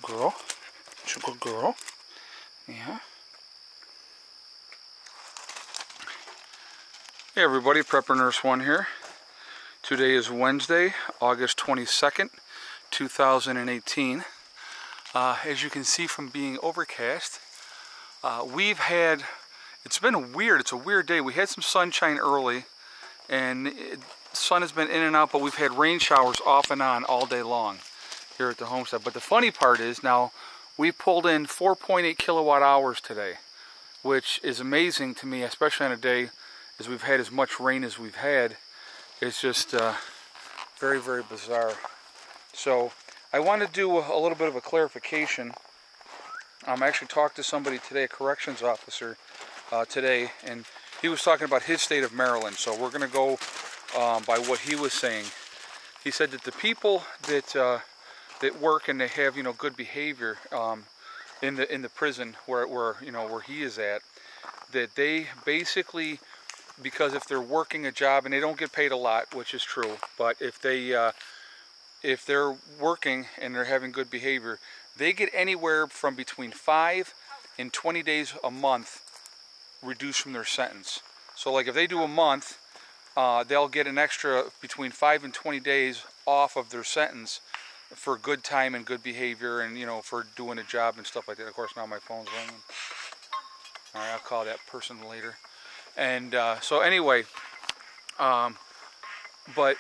good girl. She's a good girl. Yeah. Hey everybody, Prepper Nurse 1 here. Today is Wednesday, August 22nd, 2018. As you can see from being overcast, it's been weird. It's a weird day. We had some sunshine early, and the sun has been in and out, but we've had rain showers off and on all day long here at the homestead. But the funny part is now we pulled in 4.8 kilowatt hours today, which is amazing to me, especially on a day as we've had as much rain as we've had. It's just very, very bizarre. So I want to do a little bit of a clarification. I actually talked to somebody today, a corrections officer today, and he was talking about his state of Maryland. So we're going to go by what he was saying. He said that the people that work and they have, you know, good behavior in the prison where he is at, that they basically, because if they're working a job and they don't get paid a lot, which is true, but if they're working and they're having good behavior, they get anywhere from between 5 and 20 days a month reduced from their sentence. So like if they do a month, they'll get an extra between 5 and 20 days off of their sentence for good time and good behavior, and you know, for doing a job and stuff like that. Of course, now my phone's ringing. All right, I'll call that person later. And so anyway, but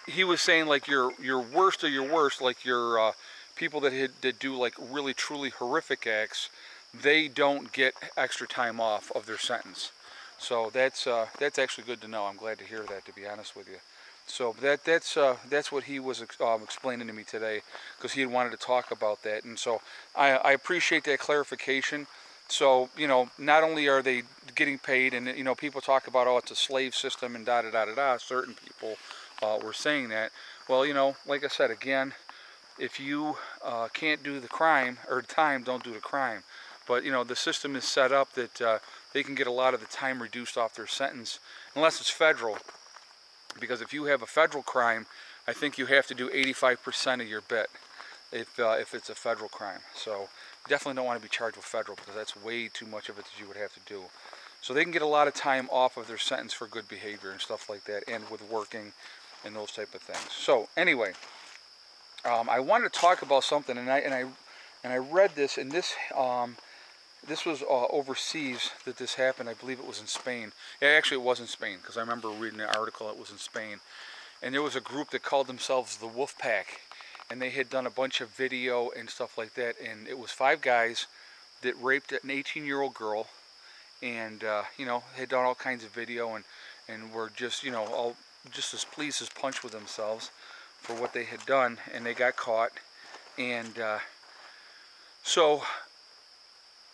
he was saying like your worst of your worst, like your people that do like really truly horrific acts, they don't get extra time off of their sentence. So that's actually good to know. I'm glad to hear that, to be honest with you. So that's what he was explaining to me today, because he had wanted to talk about that, and so I appreciate that clarification. So, you know, not only are they getting paid, and, you know, people talk about, oh, it's a slave system and da-da-da-da-da, certain people were saying that. Well, you know, like I said, again, if you can't do the crime, or time, don't do the crime. But, you know, the system is set up that they can get a lot of the time reduced off their sentence, unless it's federal. Because if you have a federal crime, I think you have to do 85% of your bit if it's a federal crime. So definitely don't want to be charged with federal, because that's way too much of it that you would have to do. So they can get a lot of time off of their sentence for good behavior and stuff like that, and with working and those type of things. So anyway, I wanted to talk about something, and I read this, and this was overseas that this happened. I believe it was in Spain. Yeah, actually it was in Spain, because I remember reading an article that was in Spain. And there was a group that called themselves the Wolf Pack, and they had done a bunch of video and stuff like that, and it was 5 guys that raped an 18-year-old girl, and you know, had done all kinds of video, and were just, you know, all just as pleased as punch with themselves for what they had done, and they got caught. And so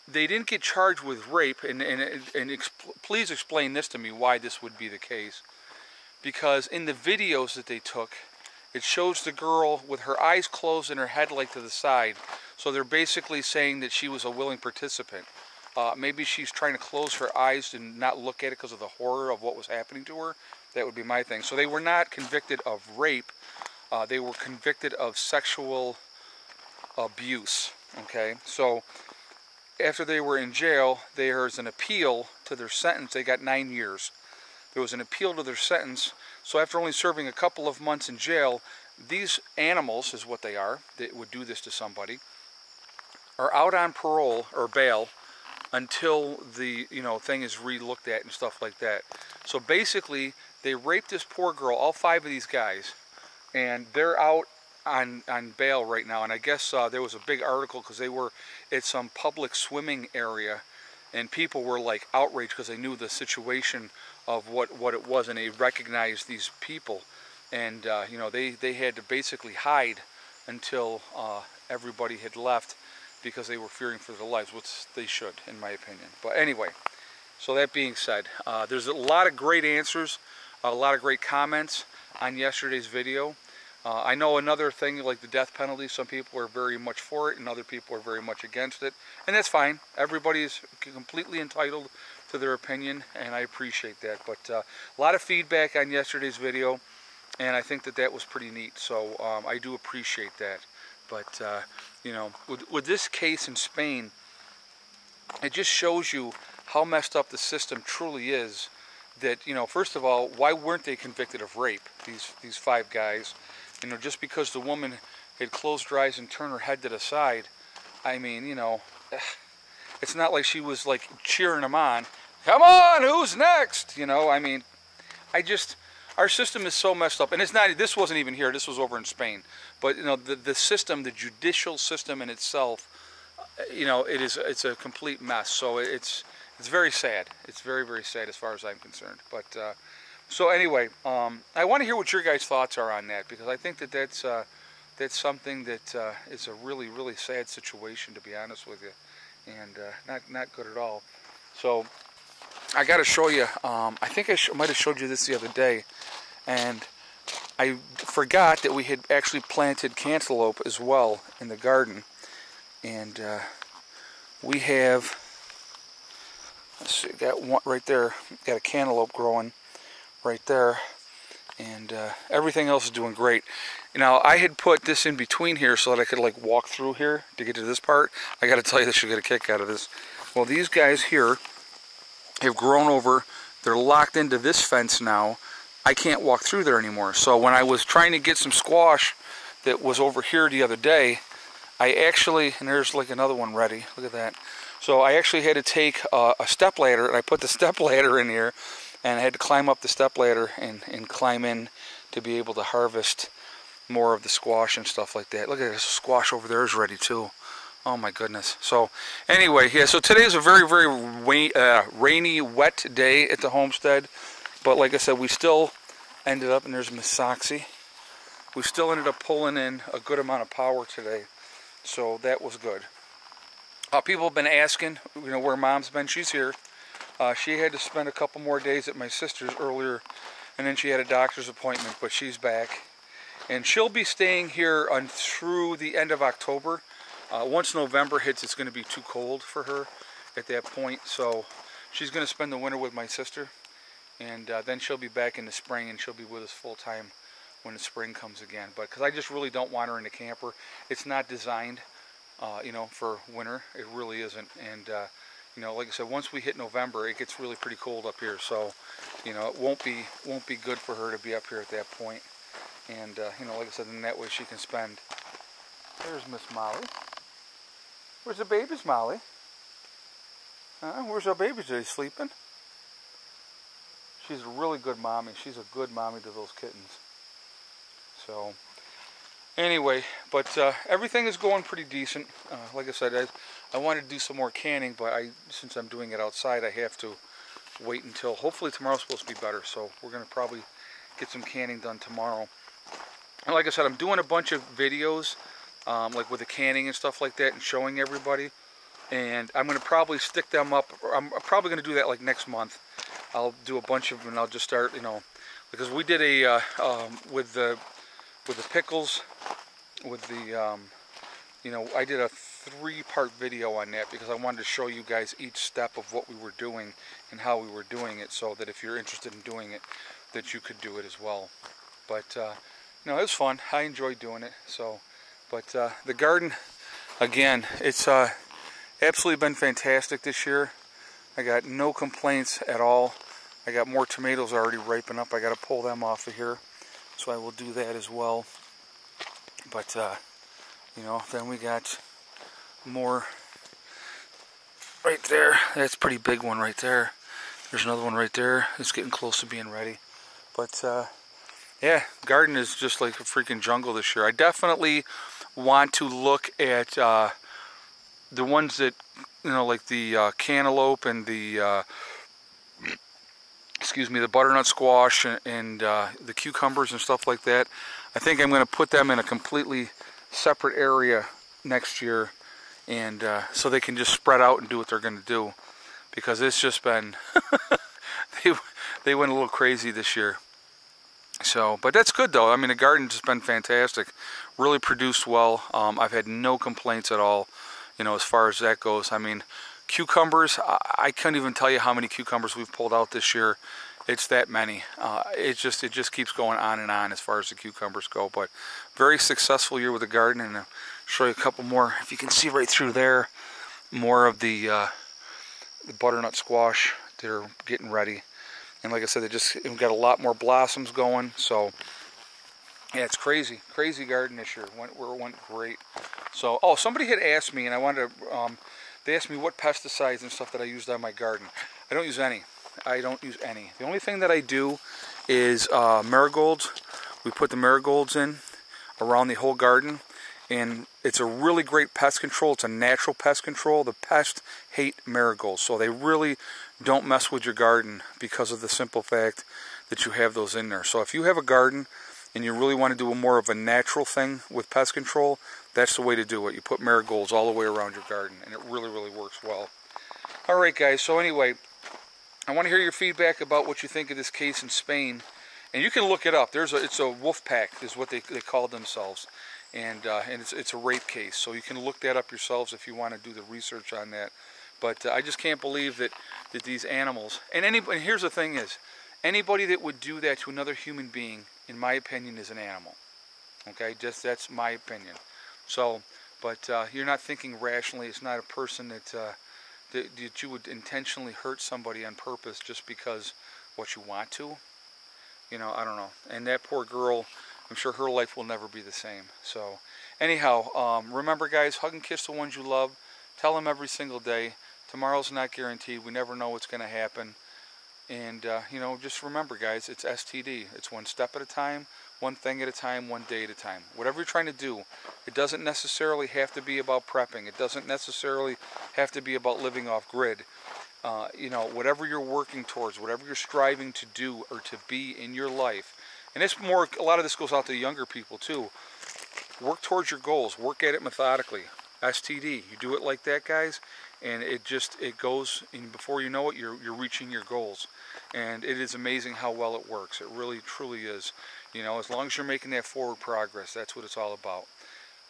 they didn't get charged with rape, please explain this to me, why this would be the case. Because in the videos that they took, it shows the girl with her eyes closed and her head like to the side. So they're basically saying that she was a willing participant. Maybe she's trying to close her eyes and not look at it because of the horror of what was happening to her. That would be my thing. So they were not convicted of rape. They were convicted of sexual abuse. Okay, so after they were in jail, there was an appeal to their sentence. They got 9 years. There was an appeal to their sentence. So after only serving a couple of months in jail, these animals, is what they are, that would do this to somebody, are out on parole or bail until the, you know, thing is re-looked at and stuff like that. So basically, they raped this poor girl, all 5 of these guys, and they're out on bail right now. And I guess there was a big article because they were at some public swimming area, and people were like outraged because they knew the situation of what it was, and they recognized these people. And you know, they had to basically hide until everybody had left, because they were fearing for their lives, which they should, in my opinion. But anyway, so that being said, there's a lot of great answers, a lot of great comments on yesterday's video. I know another thing, like the death penalty, some people are very much for it and other people are very much against it, and that's fine. Everybody is completely entitled to their opinion, and I appreciate that. But a lot of feedback on yesterday's video, and I think that was pretty neat, so I do appreciate that. But, you know, with this case in Spain, it just shows you how messed up the system truly is. That, you know, first of all, why weren't they convicted of rape, these 5 guys? You know, just because the woman had closed her eyes and turned her head to the side, I mean, you know, it's not like she was like cheering them on. Come on, who's next? You know, I mean, our system is so messed up. And it's not, this wasn't even here, this was over in Spain. But, you know, the system, the judicial system in itself, you know, it's a complete mess. So it's very sad. It's very, very sad as far as I'm concerned. But, so anyway, I want to hear what your guys' thoughts are on that, because I think that's something that is a really, really sad situation, to be honest with you, and not good at all. So I got to show you. I think I might have showed you this the other day, and I forgot that we had actually planted cantaloupe as well in the garden, and we have. Let's see, got one right there. Got a cantaloupe growing right there, and everything else is doing great. Now, I had put this in between here so that I could like walk through here to get to this part. I got to tell you, this should get a kick out of this. Well, these guys here have grown over. They're locked into this fence now. I can't walk through there anymore. So when I was trying to get some squash that was over here the other day, I actually, and there's like another one ready. Look at that. So I actually had to take a step ladder, and I put the step ladder in here, and I had to climb up the step ladder and climb in to be able to harvest more of the squash and stuff like that. Look at this squash over there is ready too. Oh my goodness. So anyway, yeah, so today is a very, very rainy, wet day at the homestead. But like I said, we still ended up, and there's Miss Soxy, we still ended up pulling in a good amount of power today. So that was good. People have been asking, you know, where Mom's been. She's here. She had to spend a couple more days at my sister's earlier, and then she had a doctor's appointment, but she's back. And she'll be staying here through the end of October. Once November hits, it's going to be too cold for her at that point. So she's going to spend the winter with my sister. And then she'll be back in the spring, and she'll be with us full time when the spring comes again. But because I just really don't want her in the camper. It's not designed, you know, for winter. It really isn't. And, you know, like I said, once we hit November, it gets really pretty cold up here. So, you know, it won't be good for her to be up here at that point. And, you know, like I said, in that way she can spend. There's Miss Molly. Where's the babies, Molly? Where's our babies? Are they sleeping? She's a really good mommy. She's a good mommy to those kittens. So, anyway, but everything is going pretty decent. Like I said, I wanted to do some more canning, but since I'm doing it outside, I have to wait until, hopefully tomorrow's supposed to be better. So we're going to probably get some canning done tomorrow. And like I said, I'm doing a bunch of videos, like with the canning and stuff like that, and showing everybody. And I'm going to probably stick them up. I'm probably going to do that like next month. I'll do a bunch of them, and I'll just start, you know, because we did a with the pickles, with the you know, I did a 3-part video on that because I wanted to show you guys each step of what we were doing and how we were doing it, so that if you're interested in doing it, that you could do it as well. But no, it was fun. I enjoyed doing it. So, but the garden, again, it's absolutely been fantastic this year. I got no complaints at all. I got more tomatoes already ripening up. I got to pull them off of here, so I will do that as well. But you know, then we got more right there. That's a pretty big one right there. There's another one right there. It's getting close to being ready. But yeah, garden is just like a freaking jungle this year. I definitely want to look at the ones that, you know, like the cantaloupe and the excuse me, the butternut squash and the cucumbers and stuff like that. I think I'm going to put them in a completely separate area next year, and so they can just spread out and do what they're going to do, because it's just been they went a little crazy this year. So, but that's good though. I mean, the garden's just been fantastic. Really produced well. I've had no complaints at all, you know, as far as that goes. I mean, cucumbers, I couldn't even tell you how many cucumbers we've pulled out this year. It's that many. It just keeps going on and on as far as the cucumbers go. But very successful year with the garden, and I'll show you a couple more. If you can see right through there, more of the butternut squash. They're getting ready, and like I said, we've got a lot more blossoms going. So yeah, it's crazy garden this year. It went great. So somebody had asked me, and I wanted to. They asked me what pesticides and stuff that I used on my garden. I don't use any. The only thing that I do is marigolds. We put the marigolds in around the whole garden, and it's a really great pest control. It's a natural pest control. The pests hate marigolds, so they really don't mess with your garden because of the simple fact that you have those in there. So if you have a garden and you really want to do more of a natural thing with pest control, that's the way to do it. You put marigolds all the way around your garden, and it really, really works well. Alright guys, so anyway, I want to hear your feedback about what you think of this case in Spain. And you can look it up. It's a wolf pack is what they call themselves. And it's a rape case. So you can look that up yourselves if you want to do the research on that. But I just can't believe that these animals, and here's the thing is, anybody that would do that to another human being, in my opinion, is an animal. Okay, that's my opinion. So, but you're not thinking rationally. It's not a person that you would intentionally hurt somebody on purpose just because what you want to. You know, I don't know. And that poor girl, I'm sure her life will never be the same. So, anyhow, remember guys, hug and kiss the ones you love. Tell them every single day. Tomorrow's not guaranteed. We never know what's going to happen. And, you know, just remember guys, it's STD. It's one step at a time, one thing at a time, one day at a time. Whatever you're trying to do, it doesn't necessarily have to be about prepping. It doesn't necessarily have to be about living off grid. You know, whatever you're working towards, whatever you're striving to do or to be in your life, and it's more, a lot of this goes out to the younger people too. Work towards your goals. Work at it methodically. STD. You do it like that, guys, and it goes, and before you know it, you're reaching your goals. And it is amazing how well it works. It really, truly is. You know, as long as you're making that forward progress, that's what it's all about.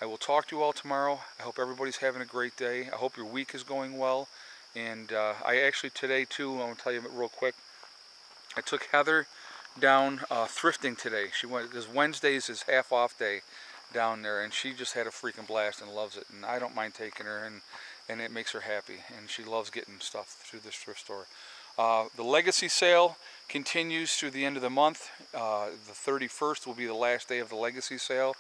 I will talk to you all tomorrow. I hope everybody's having a great day. I hope your week is going well. And I actually today too, I want to tell you real quick, I took Heather down thrifting today. She went, because Wednesdays is half off day down there, and she just had a freaking blast and loves it. And I don't mind taking her, and it makes her happy. And she loves getting stuff through this thrift store. The Legacy sale continues through the end of the month. The 31st will be the last day of the Legacy sale.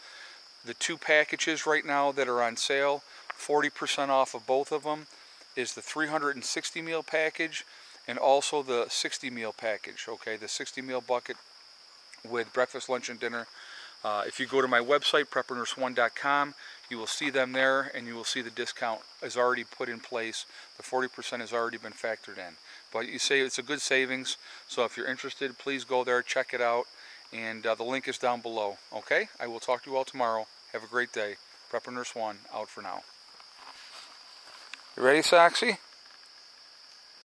The two packages right now that are on sale, 40% off of both of them, is the 360 meal package and also the 60 meal package. Okay, the 60 meal bucket with breakfast, lunch, and dinner. If you go to my website, preppernurse1.com, you will see them there, and you will see the discount is already put in place. The 40% has already been factored in. But you say it's a good savings, so if you're interested, please go there, check it out, and the link is down below. Okay, I will talk to you all tomorrow. Have a great day. Prepper Nurse 1 out for now. You ready, Soxy?